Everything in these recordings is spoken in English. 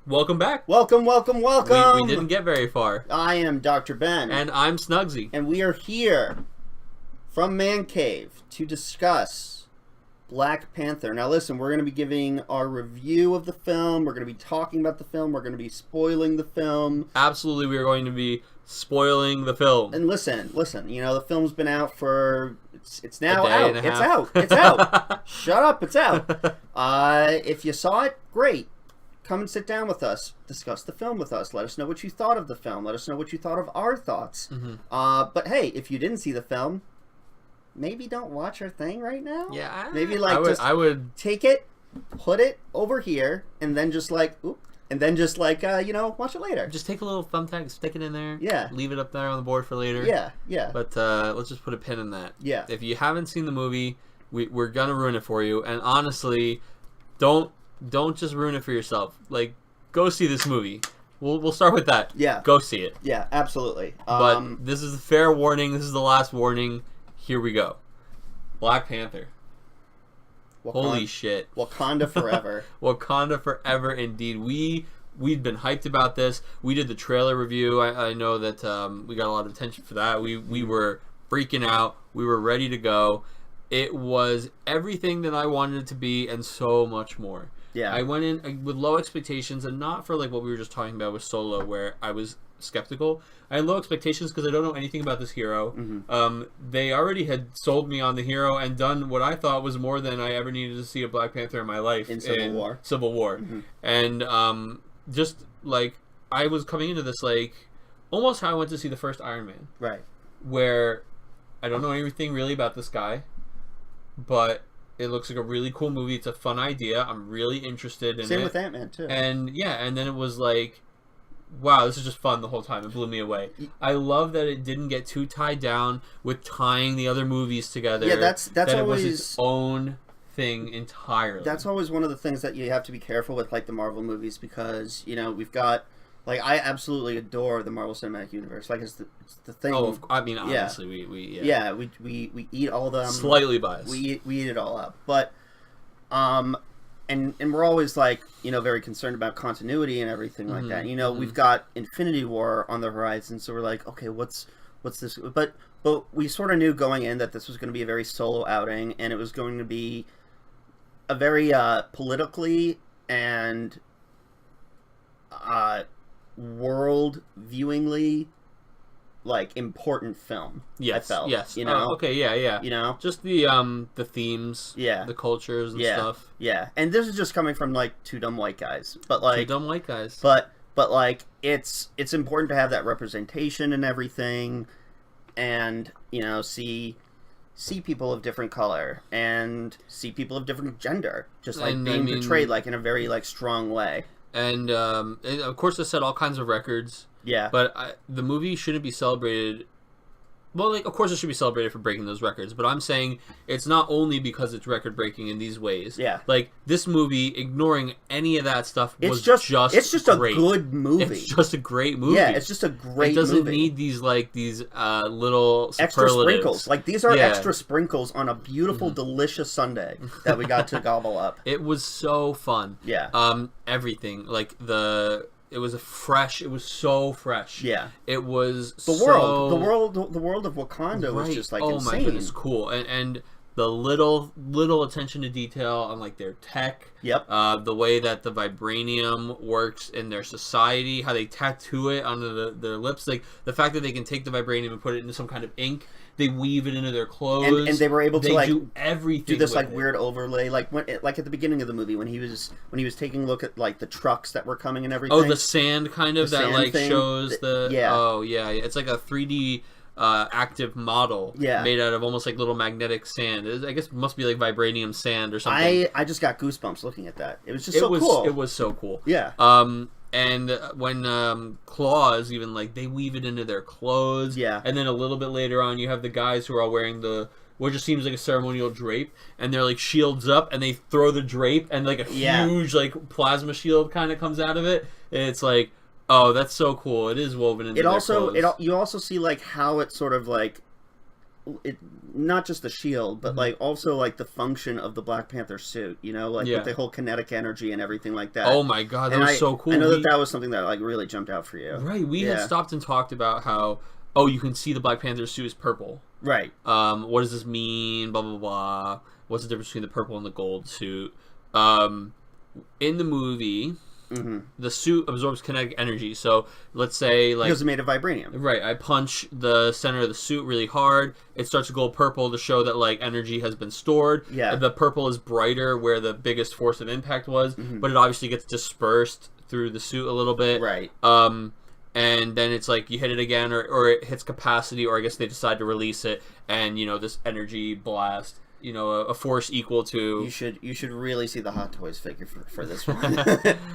Welcome back. Welcome. We didn't get very far. I am Dr. Ben. And I'm Snugsy. And we are here from Mancave to discuss Black Panther. Now listen, we're going to be giving our review of the film. We're going to be talking about the film. We're going to be spoiling the film. Absolutely, we are going to be spoiling the film. And listen, you know, the film's been out for... It's now out. It's out. Shut up, it's out. If you saw it, great. Come and sit down with us. Discuss the film with us. Let us know what you thought of the film. Let us know what you thought of our thoughts. Mm-hmm. But hey, if you didn't see the film, maybe don't watch our thing right now. Yeah, maybe I would take it, put it over here, and then just watch it later. Just take a little thumbtack, stick it in there. Yeah. Leave it up there on the board for later. Yeah. But let's just put a pin in that. Yeah. If you haven't seen the movie, we're gonna ruin it for you. And honestly, don't just ruin it for yourself. Like, go see this movie. We'll start with that. Yeah. Go see it. Yeah, absolutely. But this is a fair warning. This is the last warning. Here we go. Black Panther. Holy shit. Wakanda forever. Wakanda forever indeed. We'd been hyped about this. We did the trailer review. I know that we got a lot of attention for that. We were freaking out. We were ready to go. It was everything that I wanted it to be and so much more. Yeah. I went in with low expectations, and not for like what we were just talking about with Solo, where I was skeptical. I had low expectations because I don't know anything about this hero. Mm-hmm. They already had sold me on the hero and done what I thought was more than I ever needed to see a Black Panther in my life. In Civil War. Mm-hmm. And just like I was coming into this like almost how I went to see the first Iron Man. Right. Where I don't know anything really about this guy, but it looks like a really cool movie. It's a fun idea. I'm really interested in it. Same with Ant-Man, too. And then it was like, wow, this is just fun the whole time. It blew me away. I love that it didn't get too tied down with tying the other movies together. Yeah, that's that always... it was its own thing entirely. That's always one of the things that you have to be careful with, like, the Marvel movies, because, you know, we've got... Like, I absolutely adore the Marvel Cinematic Universe. Like, it's the thing. Oh, I mean, honestly, we eat all of them. Slightly biased. We eat it all up, but and we're always like, you know, very concerned about continuity and everything like that. You know, we've got Infinity War on the horizon, so we're like, okay, what's this? But we sort of knew going in that this was going to be a very solo outing, and it was going to be a very politically and world viewingly like important film. Yes, I felt. Yes. You know. Okay. Yeah. You know. Just the themes. Yeah. The cultures and stuff. Yeah. And this is just coming from like two dumb white guys, but like two dumb white guys. But like it's important to have that representation and everything, and you know see people of different color and see people of different gender just like being portrayed like in a very like strong way. And of course, it set all kinds of records. Yeah. But the movie shouldn't be celebrated. Well, like, of course, it should be celebrated for breaking those records. But I'm saying it's not only because it's record breaking in these ways. Yeah. Like this movie, ignoring any of that stuff, it's just great. A good movie. It's just a great movie. Yeah, it's just a great movie. It doesn't need these little extra superlatives. sprinkles. Like these are extra sprinkles on a beautiful, delicious Sunday that we got to gobble up. It was so fun. Yeah. Everything like It was it was so fresh. Yeah. It was the world of Wakanda was just like insane. Oh my goodness, cool. And the little attention to detail on like their tech. Yep. The way that the vibranium works in their society, how they tattoo it onto their lips, like the fact that they can take the vibranium and put it into some kind of ink. They weave it into their clothes, and they were able to like do everything. Do this like weird overlay, like like at the beginning of the movie when he was taking a look at like the trucks that were coming and everything. Oh, the sand kind of that like thing. Shows the yeah. Oh yeah, it's like a 3D active model made out of almost like little magnetic sand. I guess it must be like vibranium sand or something. I just got goosebumps looking at that. It was just cool. It was so cool. Yeah. And when claws even like they weave it into their clothes. Yeah. And then a little bit later on, you have the guys who are all wearing what just seems like a ceremonial drape, and they're like shields up, and they throw the drape, and like a huge like plasma shield kind of comes out of it. And it's like, oh, that's so cool. It is woven into their clothes. You also see like how it sort of like it, not just the shield, but like also like the function of the Black Panther suit, you know, like with the whole kinetic energy and everything like that. Oh my god, that was so cool. I know that was something that like really jumped out for you. Right, we had stopped and talked about how you can see the Black Panther suit is purple. Right. What does this mean? Blah blah blah. What's the difference between the purple and the gold suit? In the movie, the suit absorbs kinetic energy. So let's say like because it's made of vibranium. Right. I punch the center of the suit really hard. It starts to go purple to show that like energy has been stored. Yeah. The purple is brighter where the biggest force of impact was, but it obviously gets dispersed through the suit a little bit. Right. And then it's like you hit it again, or it hits capacity, or I guess they decide to release it, and this energy blast. A force equal to... You should really see the Hot Toys figure for this one.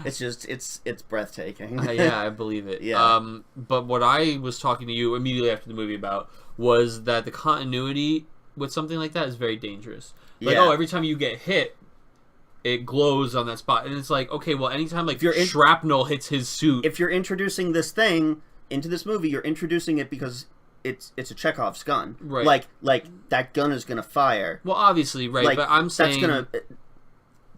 it's breathtaking. Yeah, I believe it. Yeah. But what I was talking to you immediately after the movie about was that the continuity with something like that is very dangerous. Like, every time you get hit, it glows on that spot, and it's like, okay, well, anytime like shrapnel hits his suit... If you're introducing this thing into this movie, you're introducing it because... It's a Chekhov's gun, right? Like that gun is gonna fire. Well, obviously, right? Like, but I'm saying that's gonna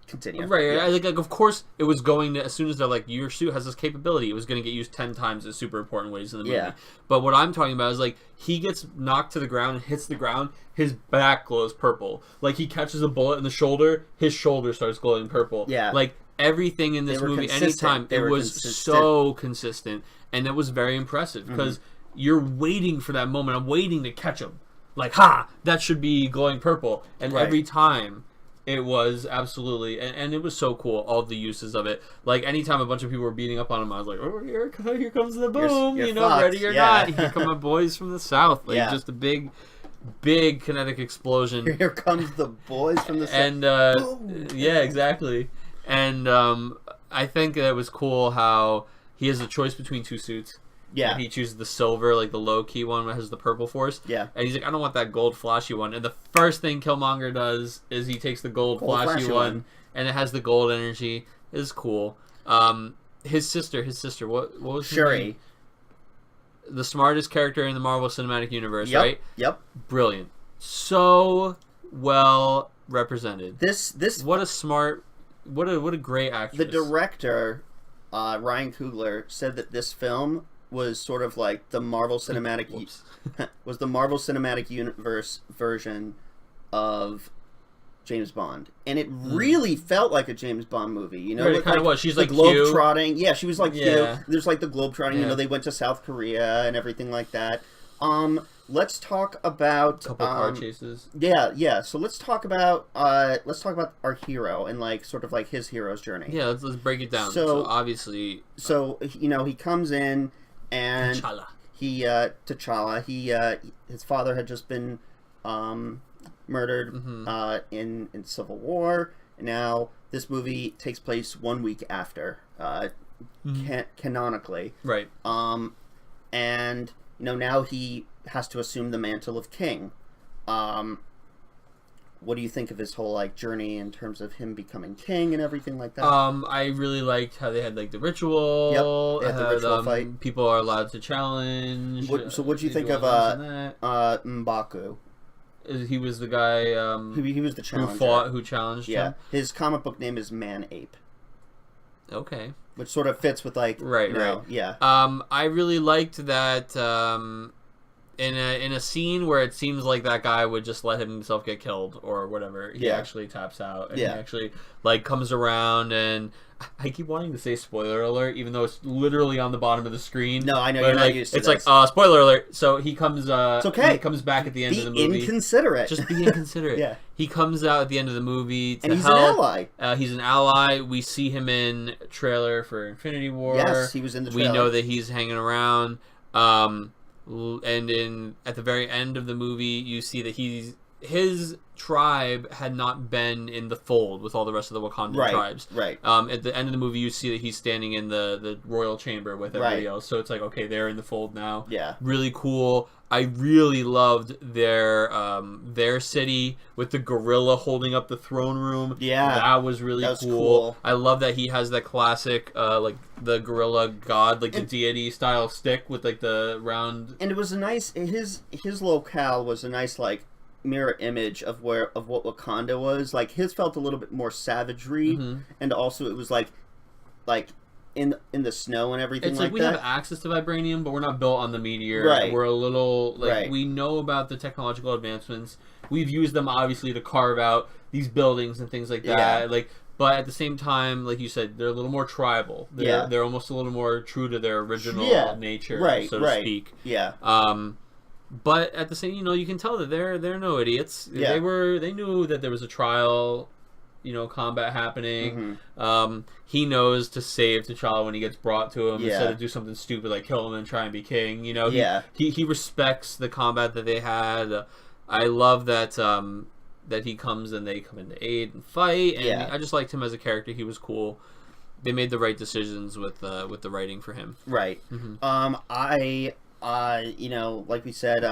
continue, right? Yeah. Like, of course, it was going to as soon as they're like, your suit has this capability, it was going to get used 10 times in super important ways in the movie. Yeah. But what I'm talking about is like he gets knocked to the ground and hits the ground, his back glows purple. Like he catches a bullet in the shoulder, his shoulder starts glowing purple. Yeah. Like everything in this movie, anytime it was so consistent, and it was very impressive because. You're waiting for that moment. I'm waiting to catch him. Like, that should be glowing purple. And every time, it was absolutely... And it was so cool, all the uses of it. Like, anytime a bunch of people were beating up on him, I was like, oh, here comes the boom. You're fucked. Ready or not. Here come my boys from the south. Like, just a big kinetic explosion. Here comes the boys from the south. And, yeah, exactly. And I think that it was cool how he has a choice between two suits. Yeah. And he chooses the silver, like the low-key one that has the purple force. Yeah. And he's like, I don't want that gold flashy one. And the first thing Killmonger does is he takes the gold flashy one, and it has the gold energy. It's cool. His sister, what was Shuri. Her name? The smartest character in the Marvel Cinematic Universe, yep. right? Yep. Brilliant. So well represented. This what a great actress. The director, Ryan Coogler, said that this film was sort of like the Marvel Cinematic was the Marvel Cinematic Universe version of James Bond, and it really felt like a James Bond movie. Right, it kind of was. She's the like globe trotting. Yeah, she was like cute. There's like the globe trotting. They went to South Korea and everything like that. Let's talk about couple car chases. Yeah. So let's talk about our hero and like sort of like his hero's journey. Yeah, let's break it down. So obviously, he comes in and T'Challa. His father had just been murdered in Civil War. And now this movie takes place 1 week after, canonically. Right. And now he has to assume the mantle of king. What do you think of his whole like journey in terms of him becoming king and everything like that? I really liked how they had like the ritual. Yep, they had the ritual fight. People are allowed to challenge. So what do you think of M'Baku? He was the guy he was the challenger. who challenged him. Yeah, his comic book name is Man-Ape. Okay. Which sort of fits with like right. Yeah. I really liked that in a scene where it seems like that guy would just let himself get killed or whatever, he actually taps out and he actually like comes around, and I keep wanting to say spoiler alert even though it's literally on the bottom of the screen. No, I know you're not used to it's this. like spoiler alert. So he comes it's okay. He comes back at the end of the movie. Be inconsiderate. Just be inconsiderate. Yeah. He comes out at the end of the movie to and he's help. an ally. He's an ally. We see him in trailer for Infinity War. Yes, he was in the trailer. We know that he's hanging around. And at the very end of the movie, you see that his tribe had not been in the fold with all the rest of the Wakandan tribes. Right. At the end of the movie, you see that he's standing in the royal chamber with everybody else. So it's like, okay, they're in the fold now. Yeah. Really cool. I really loved their city with the gorilla holding up the throne room. Yeah. That was really cool. I love that he has that classic, like, the gorilla god, like the deity style stick with, like, the round... And it was a nice... His locale was a nice, like, mirror image of what Wakanda was. Like, his felt a little bit more savagery, and also it was like in the snow and everything. It's like we have access to vibranium, but we're not built on the meteor. Right. We're a little like we know about the technological advancements. We've used them obviously to carve out these buildings and things like that. Yeah. Like, but at the same time, like you said, they're a little more tribal. They're almost a little more true to their original nature, so to speak. Yeah. But at the same, you can tell that they're no idiots. Yeah. They knew that there was a trial, combat happening. He knows to save T'Challa when he gets brought to him instead of do something stupid like kill him and try and be king. He respects the combat that they had. I love that that he comes and they come into aid and fight. And I just liked him as a character. He was cool. They made the right decisions with the writing for him. Right. Like we said,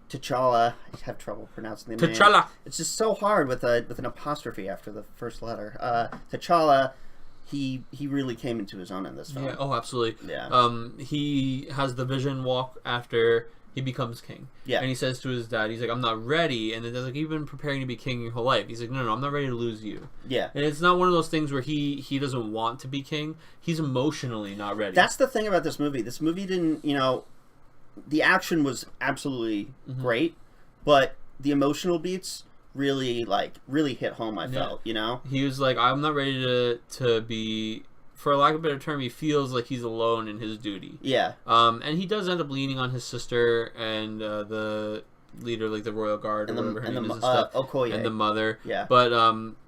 T'Challa. I have trouble pronouncing the name. T'Challa. It's just so hard with an apostrophe after the first letter. T'Challa. He really came into his own in this film. Yeah. Oh, absolutely. Yeah. He has the vision walk after he becomes king. Yeah. And he says to his dad, he's like, "I'm not ready." And then they're like, "You've been preparing to be king your whole life." He's like, "No, I'm not ready to lose you." Yeah. And it's not one of those things where he doesn't want to be king. He's emotionally not ready. That's the thing about this movie. This movie didn't, the action was absolutely great, but the emotional beats really hit home. I felt, He was like, "I'm not ready to be." For lack of a better term, he feels like he's alone in his duty. Yeah. And he does end up leaning on his sister and the leader, like the royal guard or whatever her name is and stuff. Okoye. And the mother. Yeah. But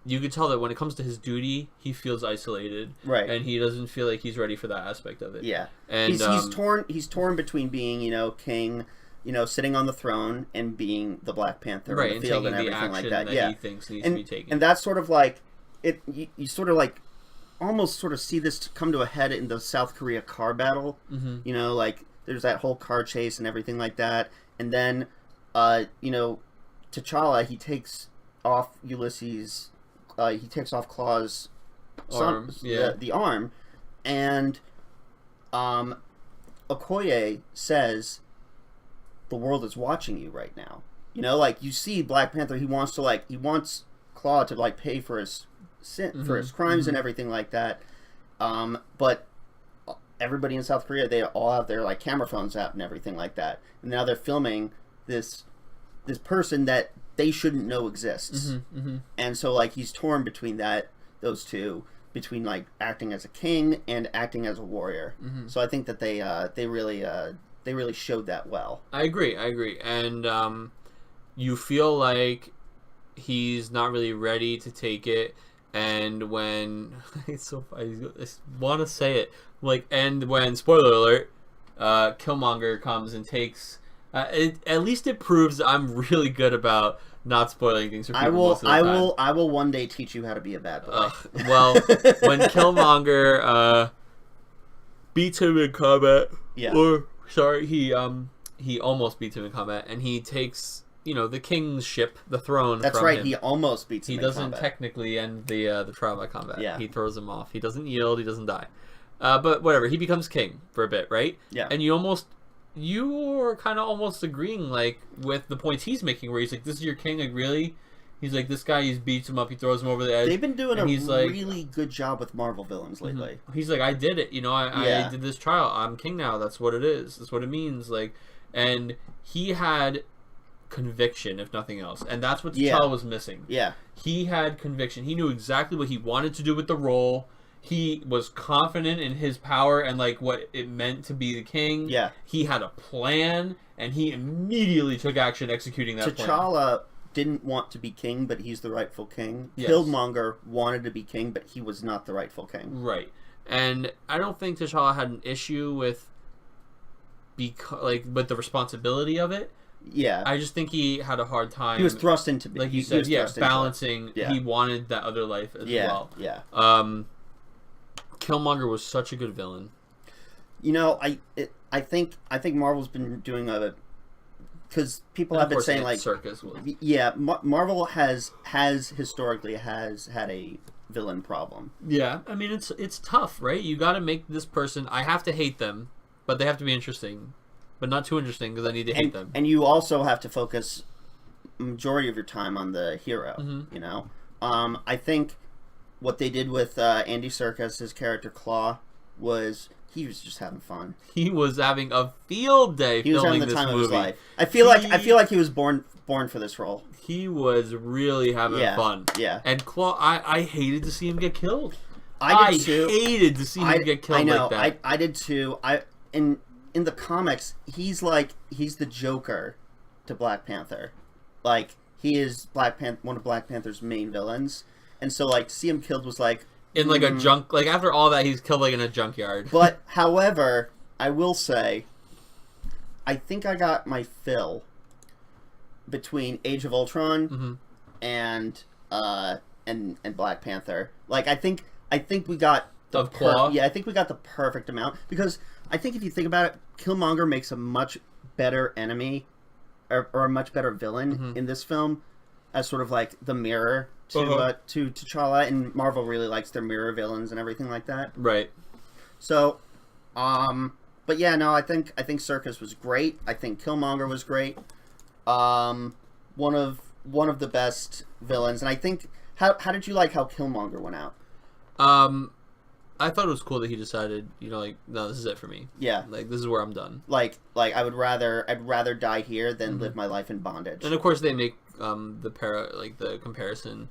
you could tell that when it comes to his duty, he feels isolated. Right. And he doesn't feel like he's ready for that aspect of it. Yeah. And he's torn between being, king, sitting on the throne and being the Black Panther in the field and everything like that. He thinks needs to be taken. And that's sort of like it. You sort of like almost sort of see this come to a head in the South Korea car battle. Like there's that whole car chase and everything like that, and then T'Challa, he takes off Ulysses, he takes off Claw's arm, the arm, and Okoye says, "The world is watching you right now." Like you see Black Panther, he wants Claw to pay for his for his crimes and everything like that, but everybody in South Korea, they all have their camera phones out and everything like that, and now they're filming this person that they shouldn't know exists. And so he's torn between those two, between acting as a king and acting as a warrior. So I think that they really showed that well. I agree, and you feel like he's not really ready to take it. And when it's so funny, I want to say it and when spoiler alert, Killmonger comes and takes. At least it proves I'm really good about not spoiling things for people. I will one day teach you how to be a bad boy. Well, when Killmonger beats him in combat, he almost beats him in combat, and he takes the king's ship, the throne. That's from right. him. He almost beats him. He doesn't technically end the trial by combat. Yeah. He throws him off. He doesn't yield. He doesn't die. But whatever. He becomes king for a bit, right? Yeah. And you're kind of almost agreeing with the points he's making, where he's like, "This is your king." Really? He's like, "This guy, he beats him up. He throws him over the edge." They've been doing a really good job with Marvel villains lately. He's like, "I did it. I did this trial. I'm king now. That's what it is. That's what it means." And he had conviction, if nothing else, and that's what T'Challa was missing. Yeah, he had conviction. He knew exactly what he wanted to do with the role. He was confident in his power and what it meant to be the king. Yeah, he had a plan, and he immediately took action executing that plan. T'Challa didn't want to be king, but he's the rightful king. Yes. Killmonger wanted to be king, but he was not the rightful king. Right, and I don't think T'Challa had an issue with the responsibility of it. Yeah. I just think he had a hard time. He was thrust into like you said, balancing. Yeah. He wanted that other life as well. Yeah. Killmonger was such a good villain. You know, I think Marvel's been doing because people have been saying like Circus was. Yeah, Marvel has historically had a villain problem. Yeah, I mean it's tough, right? You got to make this person. I have to hate them, but they have to be interesting, but not too interesting because I need to hate them. And you also have to focus majority of your time on the hero. You know, I think what they did with Andy Serkis, his character Claw, was he was just having fun. He was having a field day. He was having the time of his life. I feel like he was born for this role. He was really having fun. Yeah. And Claw, I hated to see him get killed. I did too. Hated to see him get killed. I know. Like that. I did too. In the comics, he's the Joker to Black Panther. Like he is one of Black Panther's main villains, and so like to see him killed was like. In like a junk, like after all that, he's killed like in a junkyard. But however, I will say, I think I got my fill between Age of Ultron and Black Panther. Like I think we got the Claw. I think we got the perfect amount because I think if you think about it, Killmonger makes a much better enemy or a much better villain in this film as sort of like the mirror to T'Challa, and Marvel really likes their mirror villains and everything like that. Right. So, but yeah, no, I think Serkis was great. I think Killmonger was great. One of the best villains, and I think how did you like how Killmonger went out? I thought it was cool that he decided, you know, like, no, this is it for me. Yeah. Like, this is where I'm done. Like I'd rather die here than live my life in bondage. And of course they make the comparison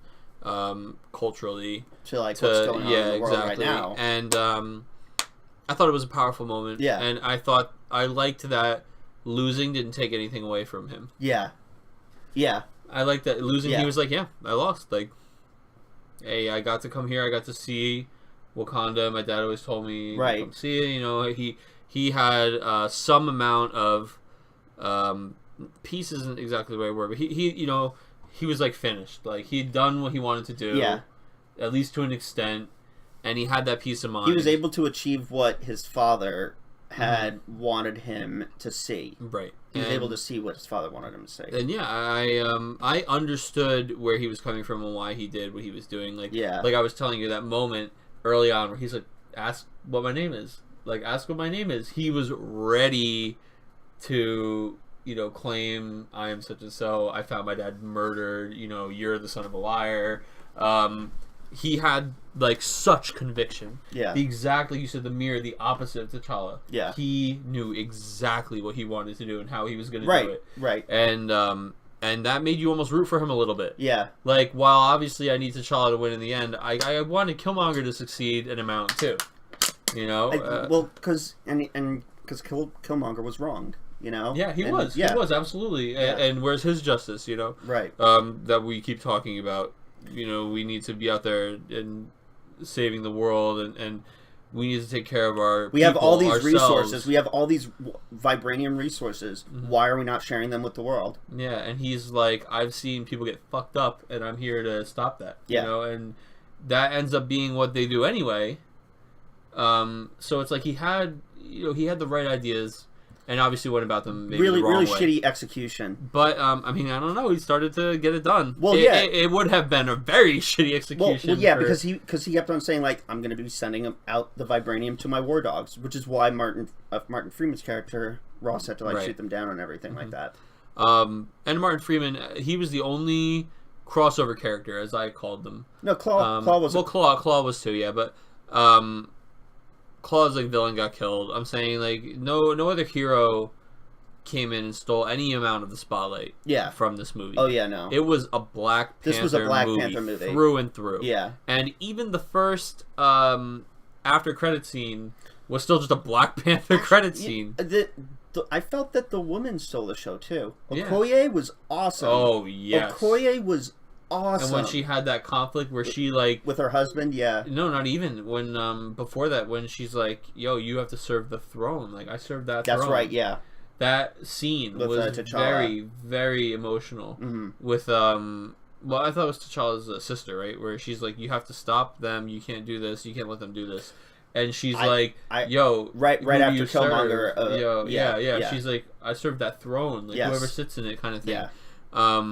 culturally to what's going on in the world right now. And I thought it was a powerful moment. Yeah. And I liked that losing didn't take anything away from him. Yeah. Yeah. I liked that losing. Yeah. He was like, yeah, I lost. Like, hey, I got to come here. I got to see Wakanda. My dad always told me to come see it. You know, he had some amount of peace isn't exactly the right word, but he you know, he was like finished. Like he'd done what he wanted to do. Yeah. At least to an extent, and he had that peace of mind. He was able to achieve what his father had wanted him to see. Right. He was able to see what his father wanted him to see. And yeah, I understood where he was coming from and why he did what he was doing. Like like I was telling you that moment early on where he's like, ask what my name is. Like, ask what my name is. He was ready to, you know, claim I am such and so. I found my dad murdered. You know, you're the son of a liar. He had like such conviction. Yeah. Exactly, you said the mirror, the opposite of T'Challa. Yeah. He knew exactly what he wanted to do and how he was going to do it. Right. And that made you almost root for him a little bit. Yeah. Like, while obviously I need T'Challa to win in the end, I wanted Killmonger to succeed an amount too. You know. Because Killmonger was wronged. You know. Yeah, he was. He was absolutely. Yeah. And where's his justice? You know. Right. That we keep talking about. You know, we need to be out there and saving the world, and we need to take care of our We have all these ourselves. Resources. We have all these vibranium resources. Why are we not sharing them with the world? Yeah, and he's like, I've seen people get fucked up, and I'm here to stop that. Yeah. You know, and that ends up being what they do anyway. So it's like he had the right ideas. And obviously went about them maybe the wrong way. Shitty execution. But, I mean, I don't know. He started to get it done. Well, it would have been a very shitty execution. Well, yeah, because he kept on saying, like, I'm going to be sending out the vibranium to my war dogs, which is why Martin Freeman's character, Ross, had to, like, shoot them down and everything like that. And Martin Freeman, he was the only crossover character, as I called them. No, Claw was... Well, Claw was too, yeah, but... Claw's like villain got killed. I'm saying like no other hero came in and stole any amount of the spotlight. From this movie. Oh yeah, no. It was a Black Panther. This was a Black Panther movie through and through. Yeah. And even the first after credit scene was still just a Black Panther credit scene. I felt that the woman stole the show too. Okoye was awesome. Oh yes. Okoye was awesome. And when she had that conflict where she like with her husband, no, not even when before that when she's like, yo, you have to serve the throne, like I served that that's throne. Right, yeah. that scene with, was T'Challa. very, very emotional. With well, I thought it was T'Challa's sister, right? Where she's like, "You have to stop them. You can't do this. You can't let them do this." And she's "Yo, right after Killmonger, Killmonger, yeah." She's like, "I served that throne. Like whoever sits in it, kind of thing." Yeah.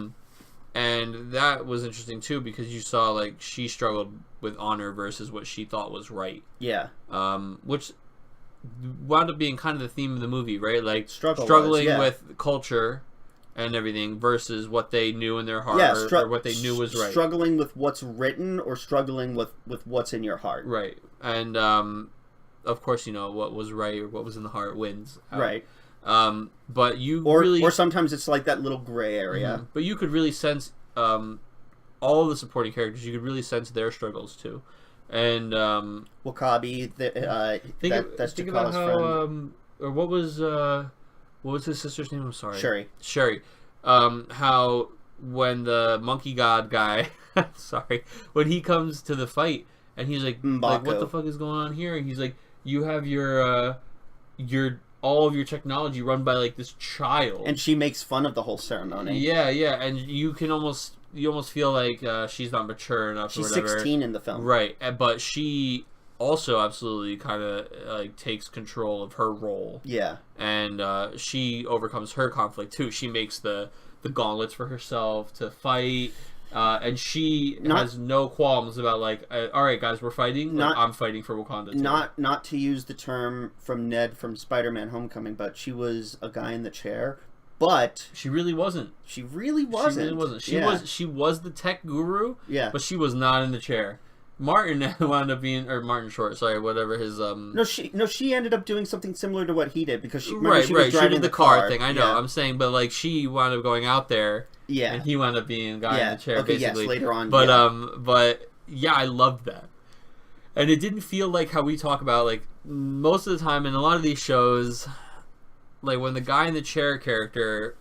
And that was interesting too because you saw like she struggled with honor versus what she thought was right. Yeah. Which wound up being kind of the theme of the movie, right? Like struggling with culture and everything versus what they knew in their heart or what they knew was right. Struggling with what's written or struggling with what's in your heart. Right. And of course, you know, what was right or what was in the heart wins out. Right. But you or sometimes it's like that little gray area. But you could really sense all of the supporting characters. You could really sense their struggles too. And Wakabi, that's think about T'Challa's friend. Or what was his sister's name? I'm sorry. Sherry. How when the monkey god guy, when he comes to the fight and he's like, what the fuck is going on here? And he's like, you have your all of your technology run by like this child, and she makes fun of the whole ceremony. Yeah, and you almost feel like she's not mature enough. She's or whatever. 16 in the film, right? But she also absolutely kind of like takes control of her role. Yeah, and she overcomes her conflict too. She makes the gauntlets for herself to fight. And she has no qualms about like, all right, guys, we're fighting. I'm fighting for Wakanda too. Not to use the term from Ned from Spider-Man: Homecoming, but she was a guy in the chair. But she really wasn't. She was the tech guru. Yeah, but she was not in the chair. Martin wound up being, or Martin Short, sorry, whatever his No, she ended up doing something similar to what he did because she was driving the car thing. I know. Yeah. I'm saying, but like she wound up going out there. Yeah, and he wound up being a guy in the chair, basically. Yes, later on. But yeah, I loved that, and it didn't feel like how we talk about like most of the time in a lot of these shows, like when the guy in the chair character,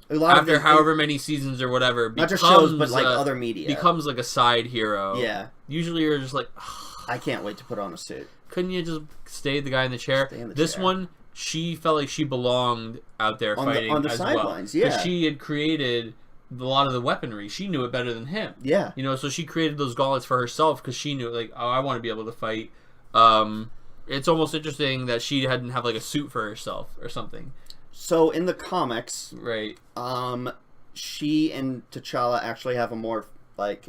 after however many seasons or whatever, not just shows but like other media, becomes like a side hero. Yeah, usually you're just like, I can't wait to put on a suit. Couldn't you just stay the guy in the chair? This one, she felt like she belonged out there fighting on the sidelines. Well. Yeah, because she had created a lot of the weaponry. She knew it better than him. Yeah, you know, so she created those gauntlets for herself because she knew, like, oh, I want to be able to fight. It's almost interesting that she hadn't have like a suit for herself or something. So in the comics, right? She and T'Challa actually have a more like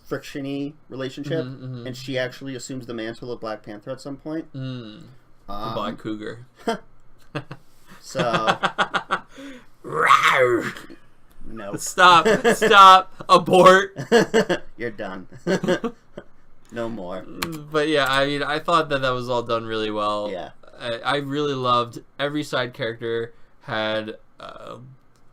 frictiony relationship, and she actually assumes the mantle of Black Panther at some point. Black Cougar. So. No. Stop. Abort. You're done. No more. But yeah, I mean, I thought that was all done really well. Yeah. I really loved every side character had a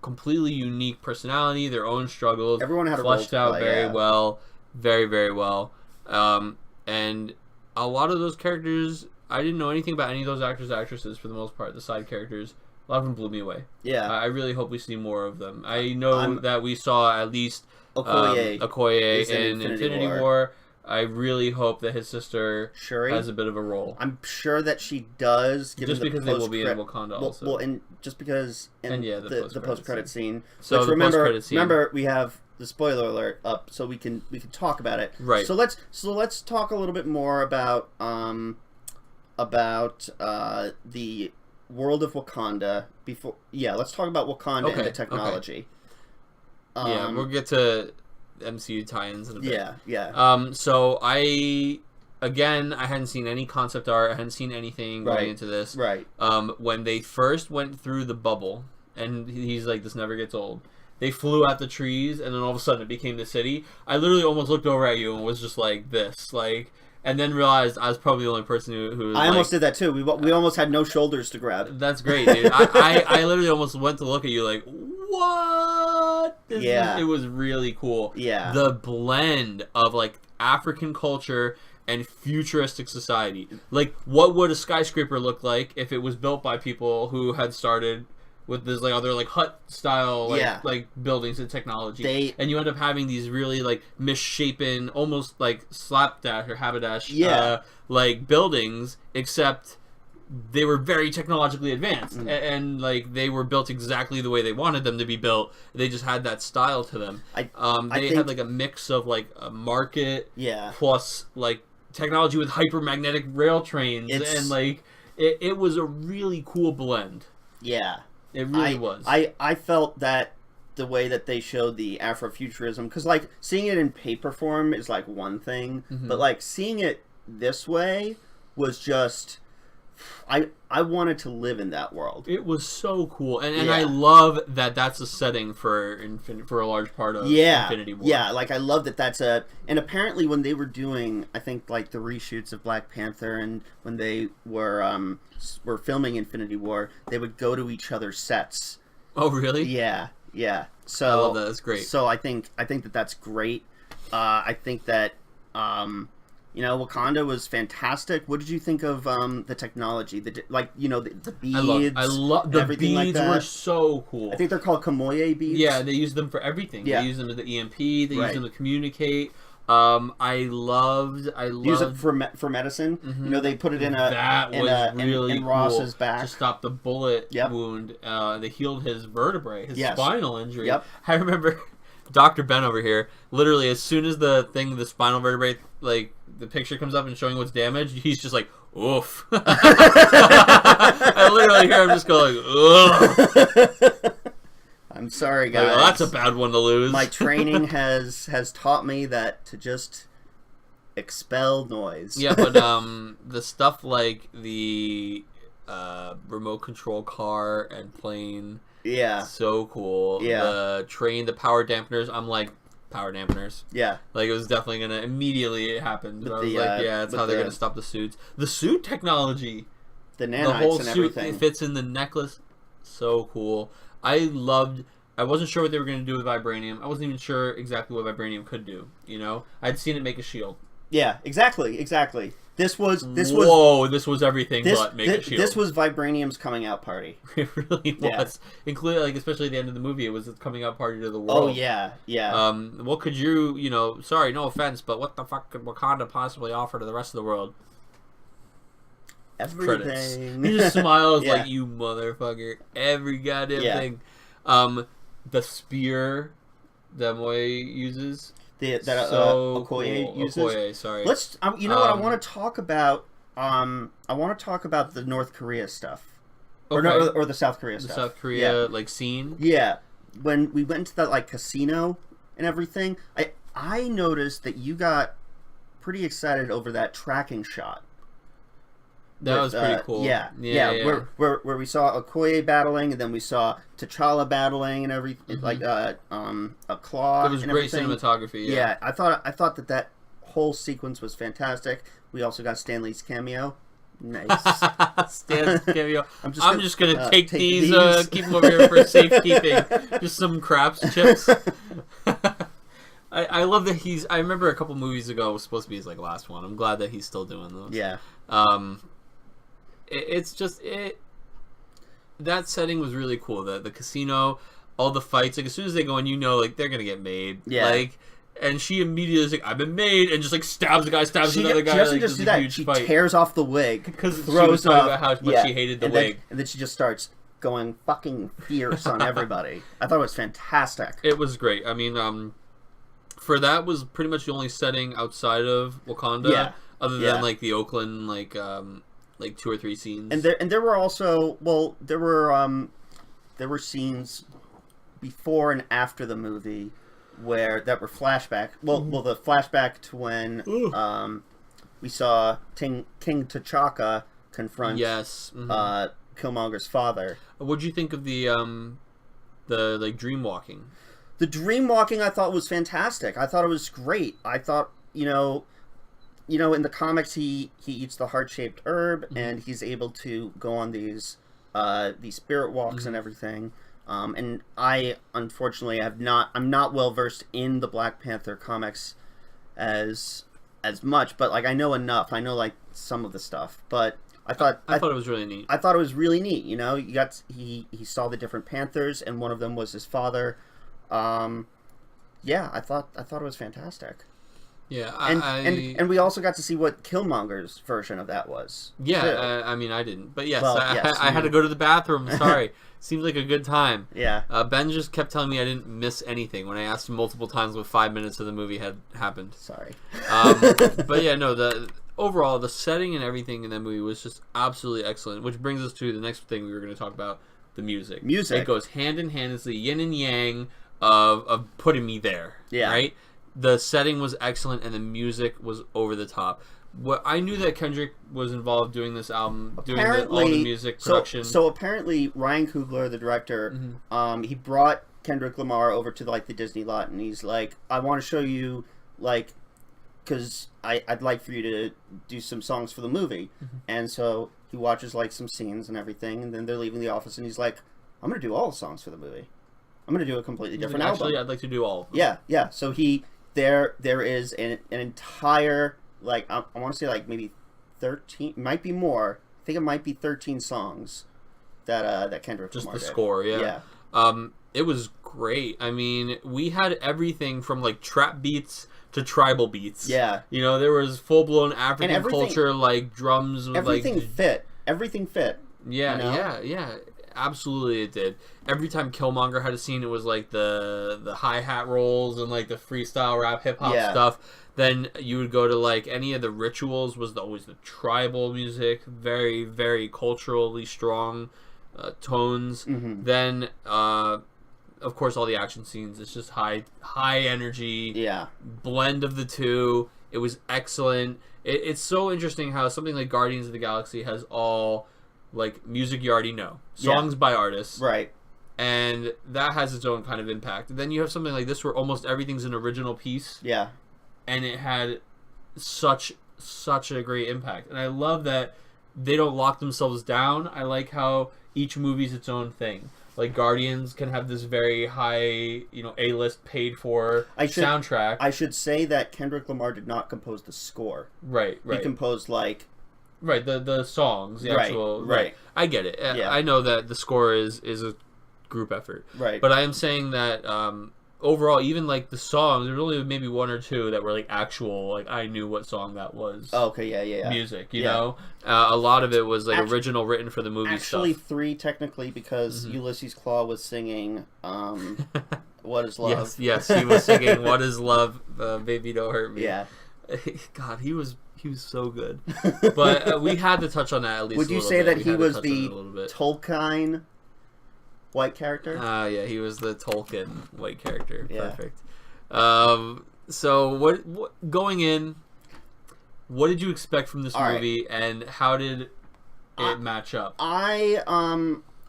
completely unique personality, their own struggles. Everyone had fleshed out very well. Very, very well. And a lot of those characters, I didn't know anything about any of those actors and actresses for the most part, the side characters. A lot of them blew me away. Yeah. I really hope we see more of them. I know that we saw at least Okoye in Infinity War. I really hope that his sister Shuri has a bit of a role. I'm sure that she does. Just because they will be in Wakanda also. Well, and just because in the post-credit scene. So which remember, we have the spoiler alert up, so we can talk about it. Right. So let's talk a little bit more about the world of Wakanda before. Yeah, let's talk about Wakanda and the technology. Okay. We'll get to MCU tie-ins in a bit. Yeah. So I hadn't seen any concept art. I hadn't seen anything going into this. Right. When they first went through the bubble, and he's like, "This never gets old." They flew out the trees, and then all of a sudden it became the city. I literally almost looked over at you and was just like this, like. And then realized I was probably the only person who I almost did that too. We almost had no shoulders to grab. That's great, dude. I literally almost went to look at you like, what? It was really cool. Yeah. The blend of like African culture and futuristic society. Like, what would a skyscraper look like if it was built by people who had started with this like other like hut style like buildings and technology, and you end up having these really like misshapen, almost like slapdash or haberdasher like buildings, except they were very technologically advanced, and like they were built exactly the way they wanted them to be built. They just had that style to them. They had like a mix of like a market, plus like technology with hypermagnetic rail trains, and like it was a really cool blend. Yeah, it really was. I felt that the way that they showed the Afrofuturism, because like seeing it in paper form is like one thing, but like seeing it this way was just. I wanted to live in that world. It was so cool, and I love that that's a setting for a large part of Infinity War. Yeah, like I love that that's a. And apparently, when they were doing, I think like the reshoots of Black Panther, and when they were filming Infinity War, they would go to each other's sets. Oh, really? Yeah. So I love that. That's great. So I think that that's great. I think that. Wakanda was fantastic. What did you think of the technology? The beads. I love the beads. Like that. Were so cool. I think they're called Kamoye beads. Yeah, they use them for everything. Yeah. They use them as the EMP. They use them to communicate. I loved use it for medicine. They put it in in Ross's back to stop the bullet wound. They healed his vertebrae, his spinal injury. Yep. I remember Dr. Ben over here. Literally, as soon as the spinal vertebrae, like the picture comes up and showing what's damaged, he's just like, oof. I literally hear him just go like, ugh. I'm sorry, guys. Like, well, that's a bad one to lose. My training has taught me that to just expel noise. Yeah, but the stuff like the remote control car and plane, so cool. Yeah, the train, the power dampeners. I'm like, power dampeners. Yeah, like it was definitely gonna immediately happen. I was like, yeah, that's how they're gonna stop the suits. The suit technology, the nanites, the whole and suit everything. It fits in the necklace. So cool. I wasn't sure what they were going to do with vibranium. I wasn't even sure exactly what vibranium could do. I'd seen it make a shield. Yeah, exactly. This was everything but make a shield. This was vibranium's coming out party. It really was. Including, like, especially at the end of the movie, it was its coming out party to the world. Oh yeah. What could you, sorry, no offense, but what the fuck could Wakanda possibly offer to the rest of the world? Everything. Credits. He just smiles like, you motherfucker. Every goddamn thing. The spear that Moy uses. Okoye uses. Okoye, sorry. Let's. What I want to talk about. I want to talk about the North Korea stuff, or the South Korea stuff. The South Korea scene. Yeah, when we went to that like casino and everything, I noticed that you got pretty excited over that tracking shot. That was pretty cool. Yeah. Where we saw Okoye battling, and then we saw T'Challa battling, and everything like a claw. It was and great everything. cinematography. Yeah, I thought that whole sequence was fantastic. We also got Stan Lee's cameo. Nice. Stan's cameo. I'm just gonna take these. Keep them over here for safekeeping. Just some craps chips. I love that I remember a couple movies ago it was supposed to be his last one. I'm glad that he's still doing those. Yeah. It's just that setting was really cool. The casino, all the fights. Like as soon as they go in, they're gonna get made. Yeah. And she immediately is like, "I've been made," and just stabs the guy, another guy. She doesn't just do that. She tears off the wig because she was talking about how much she hated the wig, and then she just starts going fucking fierce on everybody. I thought it was fantastic. It was great. I mean, for that was pretty much the only setting outside of Wakanda. Yeah. Other than the Oakland 2 or 3 scenes, and there were also there were scenes before and after the movie that were flashback. The flashback to when we saw King T'Chaka confront Killmonger's father. What'd you think of the dream walking? The dream walking I thought was fantastic. I thought it was great. I thought in the comics, he eats the heart-shaped herb, and he's able to go on these spirit walks and everything. And I, unfortunately, I'm not well versed in the Black Panther comics as much, but I know enough. I know some of the stuff, but I thought it was really neat. I thought it was really neat. He saw the different Panthers, and one of them was his father. I thought it was fantastic. Yeah, and we also got to see what Killmonger's version of that was. Yeah, I mean, I didn't, but yes, Well, I had to go to the bathroom. Sorry, seems like a good time. Yeah. Ben just kept telling me I didn't miss anything when I asked him multiple times what 5 minutes of the movie had happened. Sorry. But yeah, no, overall the setting and everything in that movie was just absolutely excellent. Which brings us to the next thing we were going to talk about: the music. Music. It goes hand in hand. It's the yin and yang of putting me there. Yeah. Right. The setting was excellent, and the music was over the top. What I knew that Kendrick was involved doing this album, all the music production. So apparently, Ryan Coogler, the director, he brought Kendrick Lamar over to like the Disney lot, and he's like, "I want to show you, like, because I'd like for you to do some songs for the movie." And so he watches like some scenes and everything, and then they're leaving the office, and he's like, "I'm gonna do all the songs for the movie. I'm gonna do a completely different album." Actually, I'd like to do all of them. Yeah. So there is an entire, like, I want to say like maybe 13, might be more. I think it might be 13 songs that Kendrick Lamar did. Score, yeah. It was great. I mean, we had everything from like trap beats to tribal beats. Yeah. You know, there was full blown African culture, like drums with everything fit. Everything fit. Yeah, you know? yeah. Absolutely, it did. Every time Killmonger had a scene, it was like the hi-hat rolls and like the freestyle rap hip hop stuff. Then you would go to like any of the rituals was always the tribal music, very very culturally strong tones. Then of course all the action scenes. It's just high energy. Blend of the two. It was excellent. It's so interesting how something like Guardians of the Galaxy has all like music you already know, songs by artists, right, and that has its own kind of impact. And then you have something like this where almost everything's an original piece, and it had such a great impact. And I love that they don't lock themselves down. I like how each movie's its own thing. Like Guardians can have this very high, A-list paid for soundtrack. I should say that Kendrick Lamar did not compose the score. Right. He composed like. Right, the songs, the actual... Right. I get it. Yeah. I know that the score is a group effort. Right. But I am saying that overall, even like the songs, there was only maybe one or two that were like actual, like I knew what song that was. Oh, okay, yeah. Music, you know? A lot of it was like original written for the movie actually stuff. 3 technically because Ulysses Claw was singing What Is Love. Yes, he was singing What Is Love, Baby Don't Hurt Me. Yeah. God, he was so good. But we had to touch on that at least. Would you say that he was the Tolkien white character? Yeah, he was the Tolkien white character. Yeah. Perfect. So what going in, what did you expect from this movie, and how did it match up? I